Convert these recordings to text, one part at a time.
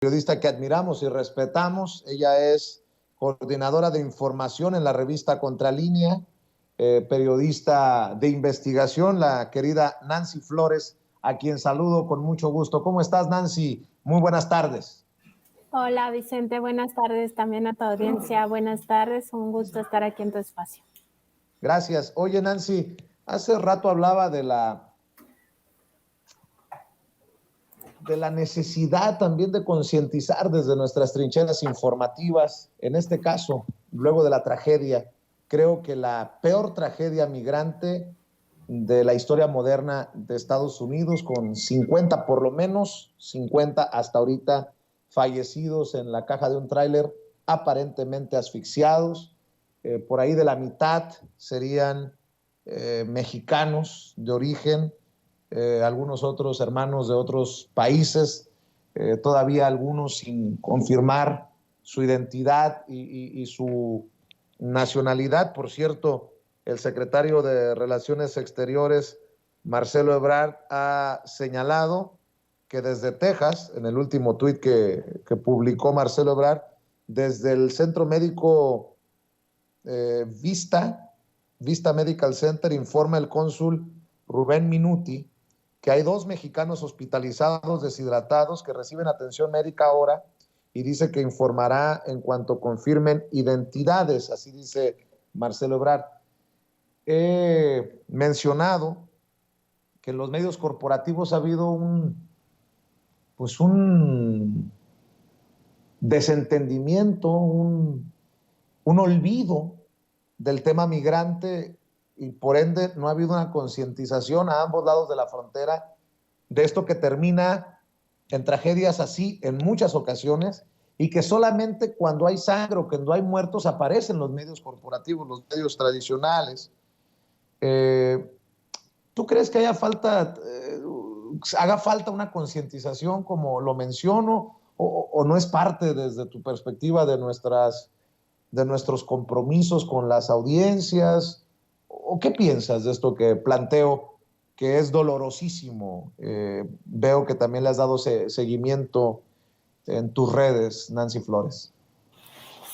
periodista que admiramos y respetamos. Ella es coordinadora de información en la revista Contralínea, periodista de investigación, la querida Nancy Flores, a quien saludo con mucho gusto. ¿Cómo estás, Nancy? Muy buenas tardes. Hola, Vicente. Buenas tardes también a tu audiencia. Buenas tardes. Un gusto estar aquí en tu espacio. Gracias. Oye, Nancy, hace rato hablaba de la necesidad también de concientizar desde nuestras trincheras informativas. En este caso, luego de la tragedia, creo que la peor tragedia migrante de la historia moderna de Estados Unidos, con 50, por lo menos 50 hasta ahorita fallecidos en la caja de un tráiler, aparentemente asfixiados. Por ahí de la mitad serían mexicanos de origen, algunos otros hermanos de otros países, todavía algunos sin confirmar su identidad y su nacionalidad. Por cierto, el secretario de Relaciones Exteriores, Marcelo Ebrard, ha señalado que desde Texas, en el último tuit que publicó Marcelo Ebrard, desde el centro médico Vista Medical Center, informa el cónsul Rubén Minuti que hay 2 mexicanos hospitalizados deshidratados que reciben atención médica ahora, y dice que informará en cuanto confirmen identidades, así dice Marcelo Ebrard. He mencionado que en los medios corporativos ha habido un desentendimiento, un olvido del tema migrante, y por ende no ha habido una concientización a ambos lados de la frontera de esto que termina en tragedias así en muchas ocasiones, y que solamente cuando hay sangre o cuando hay muertos aparecen los medios corporativos, los medios tradicionales. ¿Tú crees que haga falta una concientización como lo menciono, o no es parte desde tu perspectiva de nuestros compromisos con las audiencias? ¿O qué piensas de esto que planteo, que es dolorosísimo? Veo que también le has dado seguimiento en tus redes, Nancy Flores.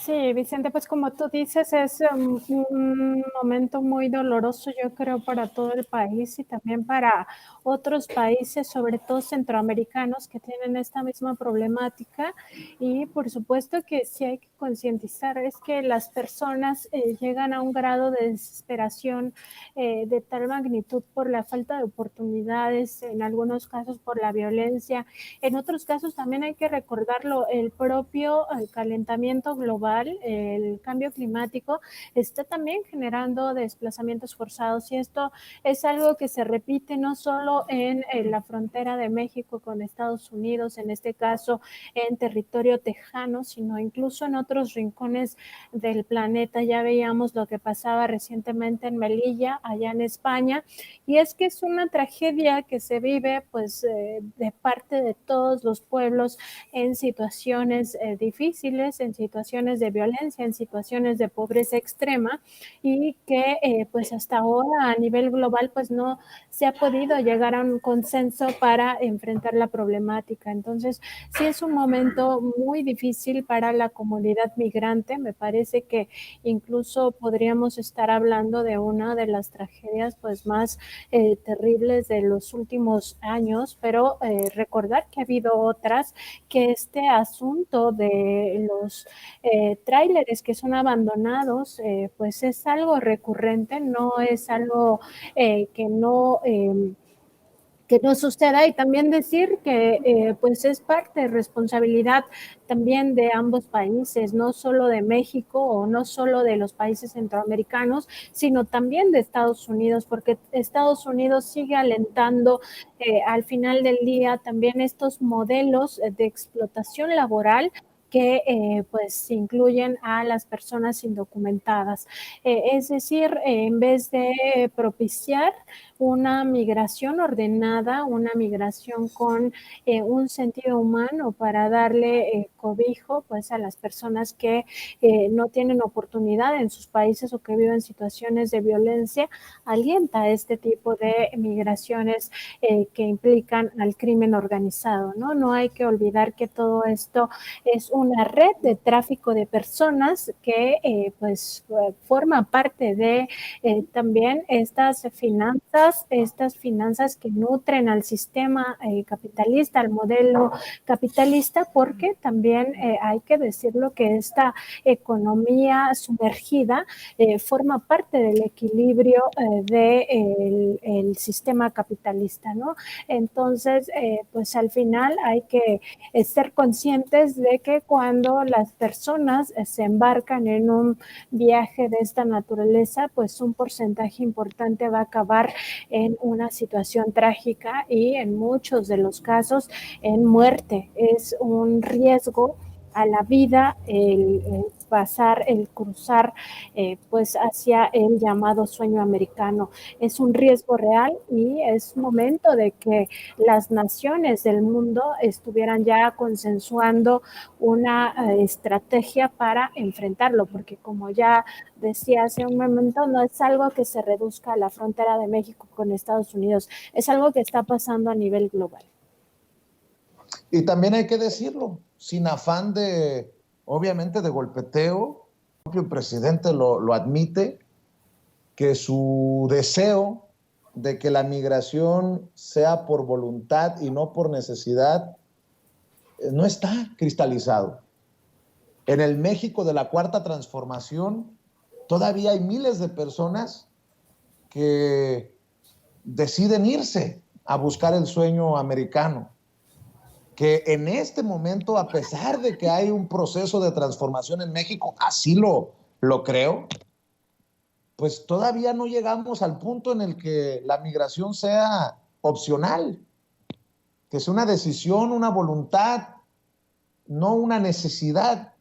Sí, Vicente, pues como tú dices, es un momento muy doloroso, yo creo, para todo el país y también para otros países, sobre todo centroamericanos, que tienen esta misma problemática. Y por supuesto que sí hay que concientizar, es que las personas llegan a un grado de desesperación de tal magnitud por la falta de oportunidades, en algunos casos por la violencia, en otros casos también hay que recordarlo, el propio calentamiento global, el cambio climático está también generando desplazamientos forzados, y esto es algo que se repite no solo en la frontera de México con Estados Unidos, en este caso en territorio tejano, sino incluso en otros rincones del planeta. Ya veíamos lo que pasaba recientemente en Melilla, allá en España, y es que es una tragedia que se vive pues de parte de todos los pueblos en situaciones difíciles, en situaciones de violencia, en situaciones de pobreza extrema, y que pues hasta ahora a nivel global pues no se ha podido llegar a un consenso para enfrentar la problemática. Entonces sí es un momento muy difícil para la comunidad migrante. Me parece que incluso podríamos estar hablando de una de las tragedias pues más terribles de los últimos años, pero recordar que ha habido otras, que este asunto de los tráileres que son abandonados, pues es algo recurrente, no es algo que no suceda, y también decir que pues es parte, responsabilidad también de ambos países, no solo de México o no solo de los países centroamericanos, sino también de Estados Unidos, porque Estados Unidos sigue alentando al final del día también estos modelos de explotación laboral que pues incluyen a las personas indocumentadas. Es decir, en vez de propiciar una migración ordenada, una migración con un sentido humano para darle cobijo pues a las personas que no tienen oportunidad en sus países o que viven situaciones de violencia, alienta este tipo de migraciones que implican al crimen organizado, ¿no? No hay que olvidar que todo esto es una red de tráfico de personas que forma parte de también estas finanzas que nutren al sistema capitalista, al modelo capitalista, porque también hay que decirlo que esta economía sumergida forma parte del equilibrio del sistema capitalista, ¿no? Entonces, pues al final hay que ser conscientes de que cuando las personas se embarcan en un viaje de esta naturaleza, pues un porcentaje importante va a acabar en una situación trágica y en muchos de los casos en muerte. Es un riesgo a la vida el pasar, el cruzar pues hacia el llamado sueño americano. Es un riesgo real y es momento de que las naciones del mundo estuvieran ya consensuando una estrategia para enfrentarlo, porque como ya decía hace un momento, no es algo que se reduzca a la frontera de México con Estados Unidos, es algo que está pasando a nivel global. Y también hay que decirlo, sin afán de, obviamente, de golpeteo, el propio presidente lo admite, que su deseo de que la migración sea por voluntad y no por necesidad no está cristalizado. En el México de la Cuarta Transformación todavía hay miles de personas que deciden irse a buscar el sueño americano, que en este momento, a pesar de que hay un proceso de transformación en México, así lo creo, pues todavía no llegamos al punto en el que la migración sea opcional, que sea una decisión, una voluntad, no una necesidad.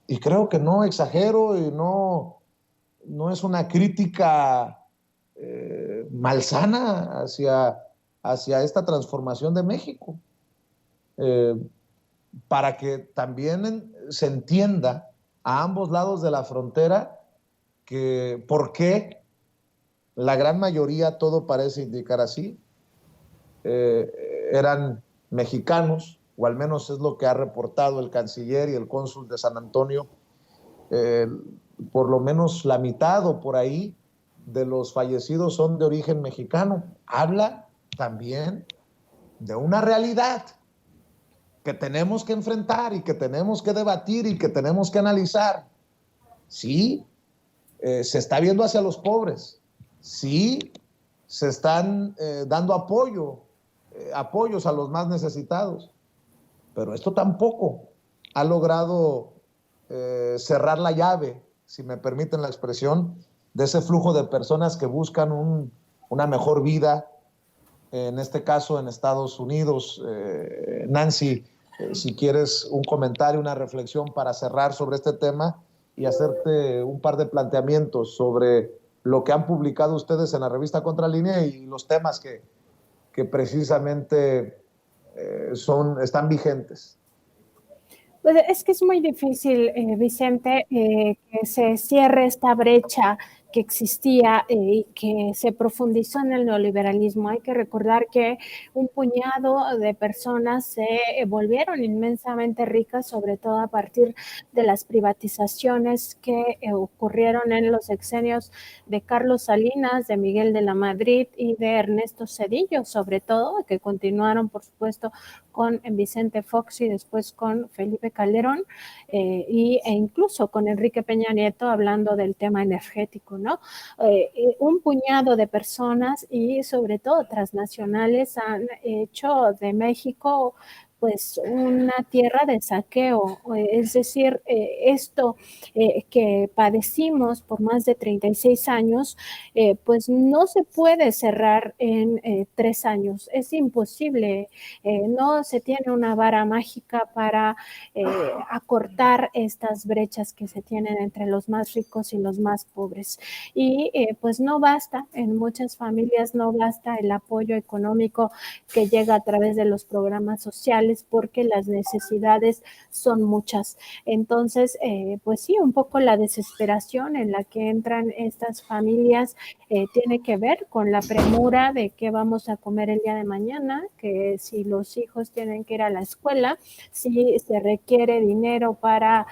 Y creo que no exagero y no es una crítica malsana hacia esta transformación de México. Para que también se entienda a ambos lados de la frontera que por qué la gran mayoría, todo parece indicar así, eran mexicanos, o al menos es lo que ha reportado el canciller y el cónsul de San Antonio. Por lo menos la mitad o por ahí de los fallecidos son de origen mexicano. Habla también de una realidad que tenemos que enfrentar y que tenemos que debatir y que tenemos que analizar. Sí, se está viendo hacia los pobres. Sí, se están dando apoyos a los más necesitados. Pero esto tampoco ha logrado cerrar la llave, si me permiten la expresión, de ese flujo de personas que buscan una mejor vida, en este caso en Estados Unidos. Nancy, si quieres un comentario, una reflexión para cerrar sobre este tema y hacerte un par de planteamientos sobre lo que han publicado ustedes en la revista Contralínea y los temas que precisamente están vigentes. Pues es que es muy difícil, Vicente, que se cierre esta brecha que existía y que se profundizó en el neoliberalismo. Hay que recordar que un puñado de personas se volvieron inmensamente ricas, sobre todo a partir de las privatizaciones que ocurrieron en los sexenios de Carlos Salinas, de Miguel de la Madrid y de Ernesto Zedillo, sobre todo, que continuaron, por supuesto, con Vicente Fox y después con Felipe Calderón e incluso con Enrique Peña Nieto hablando del tema energético, ¿no? Un puñado de personas y sobre todo transnacionales han hecho de México pues una tierra de saqueo, es decir, esto que padecimos por más de 36 años, pues no se puede cerrar en 3 años, es imposible, no se tiene una vara mágica para acortar estas brechas que se tienen entre los más ricos y los más pobres. Y pues no basta, en muchas familias no basta el apoyo económico que llega a través de los programas sociales porque las necesidades son muchas. Entonces, pues sí, un poco la desesperación en la que entran estas familias tiene que ver con la premura de qué vamos a comer el día de mañana, que si los hijos tienen que ir a la escuela, si se requiere dinero para,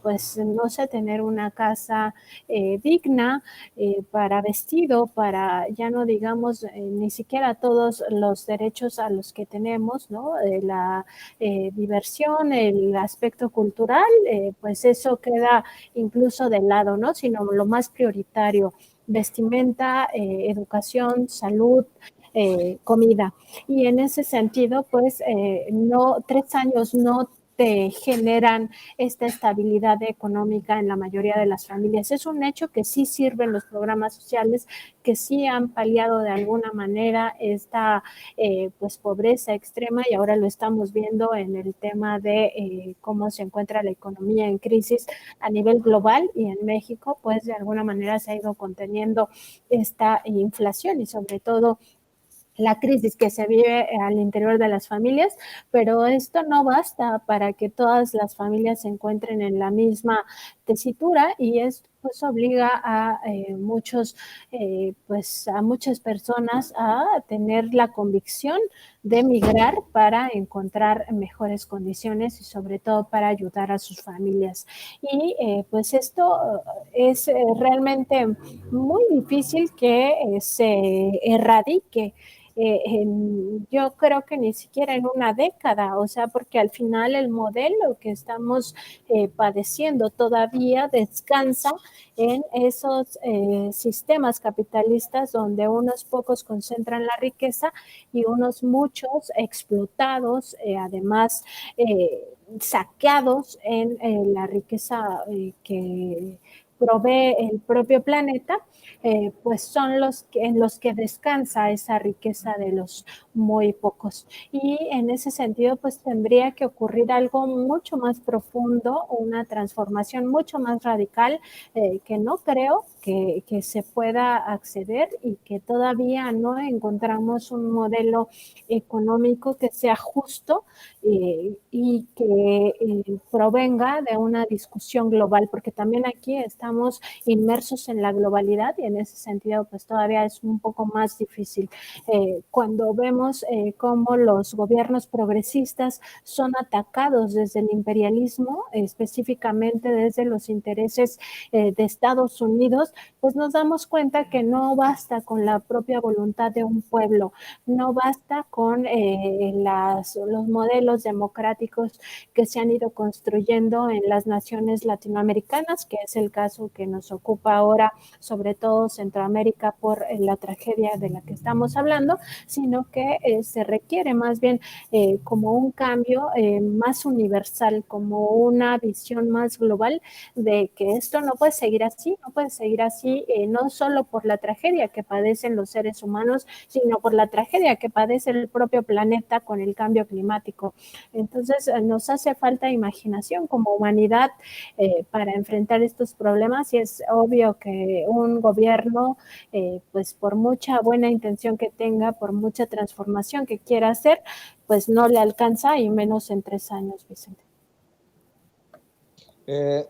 pues, no sé, tener una casa digna, para vestido, para, ya no digamos, ni siquiera todos los derechos a los que tenemos, ¿no? La diversión, el aspecto cultural, pues eso queda incluso de lado, ¿no? Sino lo más prioritario, vestimenta, educación, salud, comida. Y en ese sentido, pues, no, 3 años no te generan esta estabilidad económica en la mayoría de las familias. Es un hecho que sí sirven los programas sociales, que sí han paliado de alguna manera esta pues pobreza extrema, y ahora lo estamos viendo en el tema de cómo se encuentra la economía en crisis a nivel global, y en México pues de alguna manera se ha ido conteniendo esta inflación y sobre todo la crisis que se vive al interior de las familias, pero esto no basta para que todas las familias se encuentren en la misma tesitura, y esto pues obliga a pues a muchas personas a tener la convicción de migrar para encontrar mejores condiciones y sobre todo para ayudar a sus familias. Y pues esto es realmente muy difícil que se erradique, yo creo que ni siquiera en una década, o sea, porque al final el modelo que estamos padeciendo todavía descansa en esos sistemas capitalistas donde unos pocos concentran la riqueza y unos muchos explotados, además saqueados en la riqueza que provee el propio planeta, pues son en los que descansa esa riqueza de los muy pocos. Y en ese sentido, pues tendría que ocurrir algo mucho más profundo, una transformación mucho más radical, que no creo que se pueda acceder y que todavía no encontramos un modelo económico que sea justo y que provenga de una discusión global, porque también aquí estamos inmersos en la globalidad y en ese sentido pues todavía es un poco más difícil. Cuando vemos cómo los gobiernos progresistas son atacados desde el imperialismo, específicamente desde los intereses de Estados Unidos, pues nos damos cuenta que no basta con la propia voluntad de un pueblo, no basta con los modelos democráticos que se han ido construyendo en las naciones latinoamericanas, que es el caso que nos ocupa ahora, sobre todo Centroamérica, por la tragedia de la que estamos hablando, sino que se requiere más bien como un cambio más universal, como una visión más global de que esto no puede seguir así, no puede seguir así, no solo por la tragedia que padecen los seres humanos, sino por la tragedia que padece el propio planeta con el cambio climático. Entonces, nos hace falta imaginación como humanidad para enfrentar estos problemas, y es obvio que un gobierno, pues por mucha buena intención que tenga, por mucha transformación que quiera hacer, pues no le alcanza, y menos en 3 años, Vicente.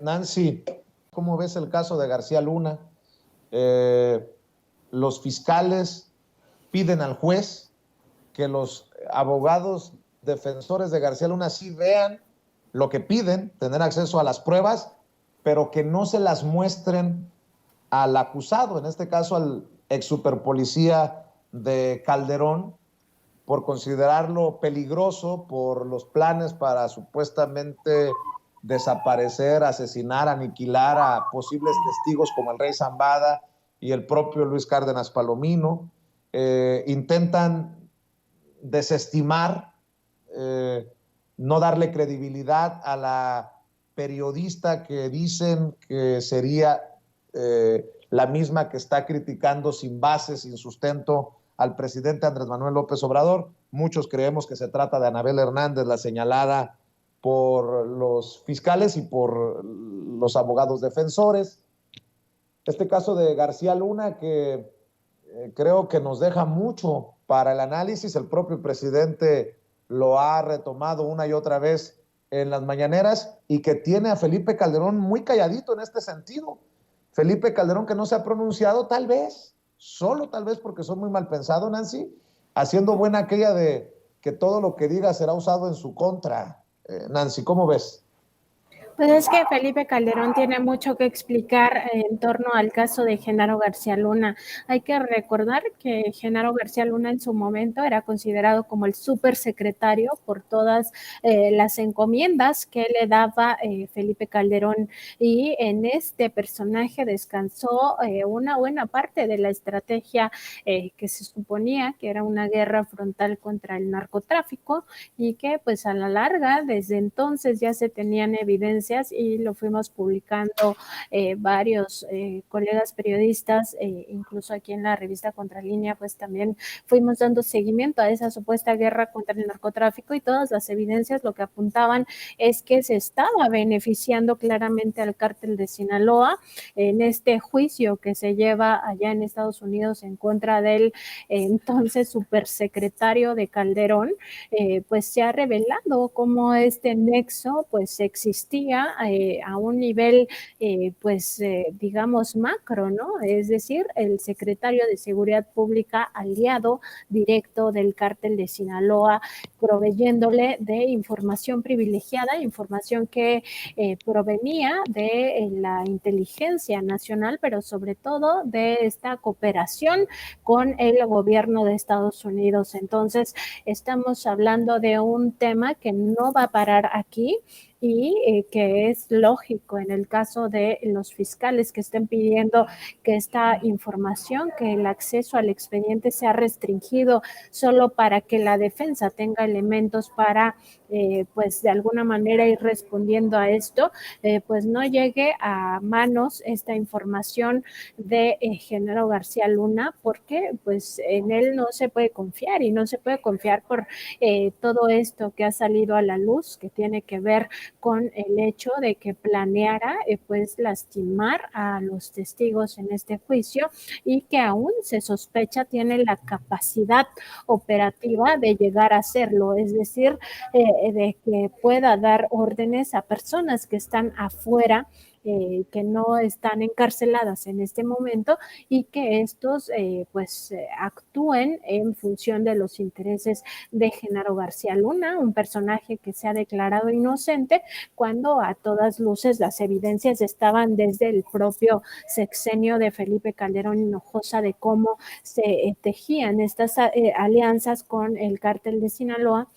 Nancy, ¿cómo ves el caso de García Luna? Los fiscales piden al juez que los abogados defensores de García Luna sí vean lo que piden, tener acceso a las pruebas, pero que no se las muestren al acusado, en este caso al ex superpolicía de Calderón, por considerarlo peligroso por los planes para supuestamente desaparecer, asesinar, aniquilar a posibles testigos como el rey Zambada y el propio Luis Cárdenas Palomino. Intentan desestimar no darle credibilidad a la periodista que dicen que sería la misma que está criticando sin base, sin sustento al presidente Andrés Manuel López Obrador. Muchos creemos que se trata de Anabel Hernández, la señalada por los fiscales y por los abogados defensores. Este caso de García Luna, que creo que nos deja mucho para el análisis. El propio presidente lo ha retomado una y otra vez en las mañaneras, y que tiene a Felipe Calderón muy calladito en este sentido. Felipe Calderón, que no se ha pronunciado, tal vez, solo tal vez porque son muy mal pensado, Nancy, haciendo buena aquella de que todo lo que diga será usado en su contra. Nancy, ¿cómo ves? Pues es que Felipe Calderón tiene mucho que explicar en torno al caso de Genaro García Luna. Hay que recordar que Genaro García Luna en su momento era considerado como el supersecretario por todas las encomiendas que le daba Felipe Calderón, y en este personaje descansó una buena parte de la estrategia que se suponía que era una guerra frontal contra el narcotráfico, y que pues a la larga desde entonces ya se tenían evidencias y lo fuimos publicando varios colegas periodistas, incluso aquí en la revista Contralínea, pues también fuimos dando seguimiento a esa supuesta guerra contra el narcotráfico, y todas las evidencias lo que apuntaban es que se estaba beneficiando claramente al cártel de Sinaloa en este juicio que se lleva allá en Estados Unidos en contra del entonces supersecretario de Calderón. Pues se ha revelado cómo este nexo pues existía a un nivel digamos macro, ¿no? Es decir, el secretario de Seguridad Pública aliado directo del cártel de Sinaloa, proveyéndole de información privilegiada, información que provenía de la inteligencia nacional, pero sobre todo de esta cooperación con el gobierno de Estados Unidos. Entonces, estamos hablando de un tema que no va a parar aquí, y que es lógico en el caso de los fiscales que estén pidiendo que esta información, que el acceso al expediente sea restringido solo para que la defensa tenga elementos para, pues de alguna manera ir respondiendo a esto, pues no llegue a manos esta información de Genaro García Luna, porque pues en él no se puede confiar, y no se puede confiar por todo esto que ha salido a la luz, que tiene que ver con el hecho de que planeara pues lastimar a los testigos en este juicio, y que aún se sospecha tiene la capacidad operativa de llegar a hacerlo, es decir, de que pueda dar órdenes a personas que están afuera, que no están encarceladas en este momento, y que estos actúen en función de los intereses de Genaro García Luna, un personaje que se ha declarado inocente cuando a todas luces las evidencias estaban desde el propio sexenio de Felipe Calderón Hinojosa de cómo se tejían estas alianzas con el cártel de Sinaloa,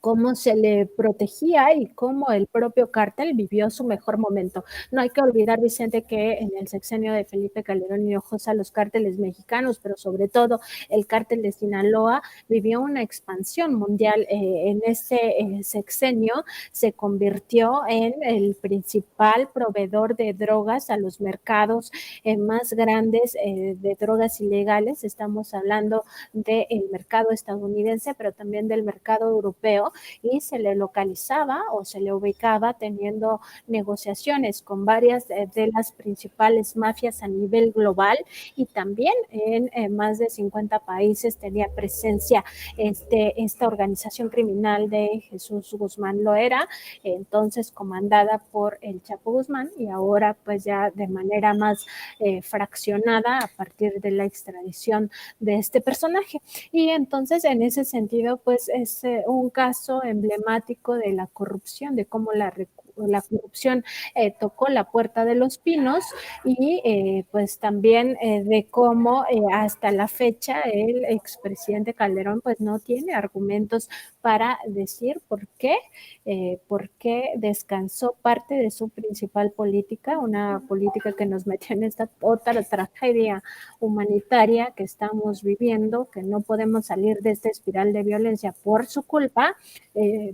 cómo se le protegía y cómo el propio cártel vivió su mejor momento. No hay que olvidar, Vicente, que en el sexenio de Felipe Calderón Hinojosa los cárteles mexicanos, pero sobre todo el cártel de Sinaloa, vivió una expansión mundial. En ese sexenio se convirtió en el principal proveedor de drogas a los mercados más grandes de drogas ilegales. Estamos hablando del mercado estadounidense, pero también del mercado europeo, y se le localizaba o se le ubicaba teniendo negociaciones con varias de las principales mafias a nivel global, y también en más de 50 países tenía presencia esta organización criminal de Jesús Guzmán Loera, entonces comandada por el Chapo Guzmán, y ahora pues ya de manera más fraccionada a partir de la extradición de este personaje. Y entonces en ese sentido pues es un caso emblemático de la corrupción, de cómo la la corrupción tocó la puerta de Los Pinos y pues también de cómo hasta la fecha el expresidente Calderón pues no tiene argumentos para decir por qué descansó parte de su principal política, una política que nos metió en esta otra tragedia humanitaria que estamos viviendo, que no podemos salir de esta espiral de violencia por su culpa,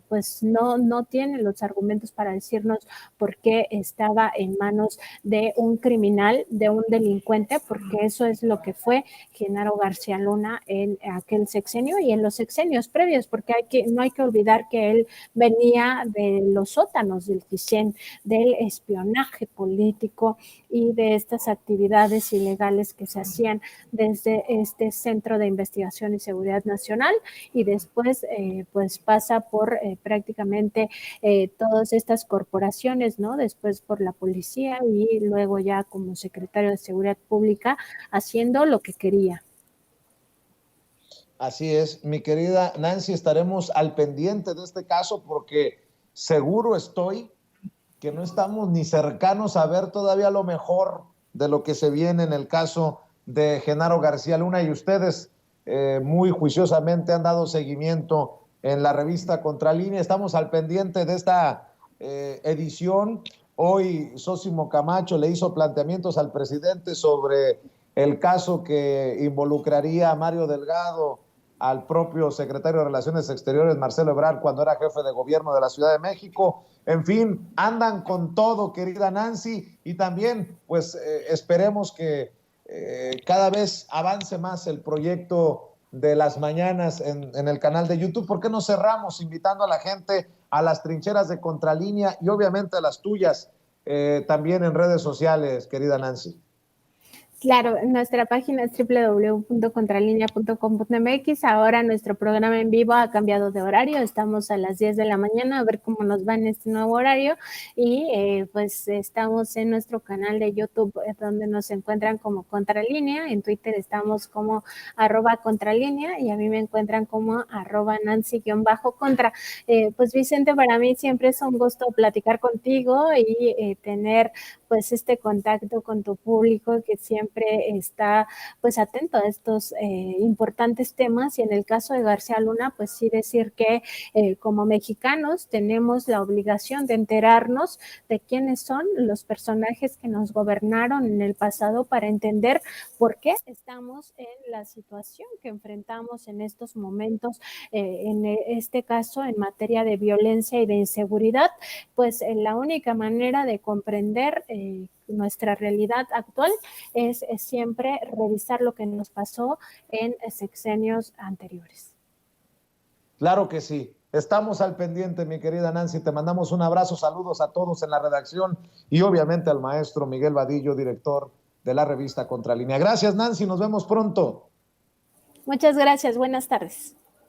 pues no tiene los argumentos para decirnos por qué estaba en manos de un criminal, de un delincuente, porque eso es lo que fue Genaro García Luna en aquel sexenio y en los sexenios previos, porque no hay que olvidar que él venía de los sótanos del CISEN, del espionaje político y de estas actividades ilegales que se hacían desde este Centro de Investigación y Seguridad Nacional, y después pues pasa por prácticamente todas estas corporaciones, ¿no? Después por la policía y luego ya como secretario de Seguridad Pública haciendo lo que quería. Así es, mi querida Nancy, estaremos al pendiente de este caso porque seguro estoy que no estamos ni cercanos a ver todavía lo mejor de lo que se viene en el caso de Genaro García Luna, y ustedes muy juiciosamente han dado seguimiento en la revista Contralínea. Estamos al pendiente de esta edición. Hoy Sósimo Camacho le hizo planteamientos al presidente sobre el caso que involucraría a Mario Delgado, al propio secretario de Relaciones Exteriores, Marcelo Ebrard, cuando era jefe de gobierno de la Ciudad de México. En fin, andan con todo, querida Nancy, y también pues esperemos que cada vez avance más el proyecto de las mañanas en el canal de YouTube. ¿Por qué no cerramos invitando a la gente a las trincheras de Contralínea y obviamente a las tuyas también en redes sociales, querida Nancy? Claro, nuestra página es www.contralinea.com.mx. Ahora nuestro programa en vivo ha cambiado de horario. Estamos a las 10 de la mañana, a ver cómo nos va en este nuevo horario. Y pues estamos en nuestro canal de YouTube, donde nos encuentran como Contralínea. En Twitter estamos como @Contralínea y a mí me encuentran como @Nancy_contra. Pues Vicente, para mí siempre es un gusto platicar contigo y tener pues este contacto con tu público que siempre está pues atento a estos importantes temas. Y en el caso de García Luna, pues sí decir que como mexicanos tenemos la obligación de enterarnos de quiénes son los personajes que nos gobernaron en el pasado para entender por qué estamos en la situación que enfrentamos en estos momentos, en este caso en materia de violencia y de inseguridad. Pues la única manera de comprender nuestra realidad actual es siempre revisar lo que nos pasó en sexenios anteriores. Claro que sí. Estamos al pendiente, mi querida Nancy. Te mandamos un abrazo, saludos a todos en la redacción y obviamente al maestro Miguel Vadillo, director de la revista Contralínea. Gracias, Nancy. Nos vemos pronto. Muchas gracias. Buenas tardes.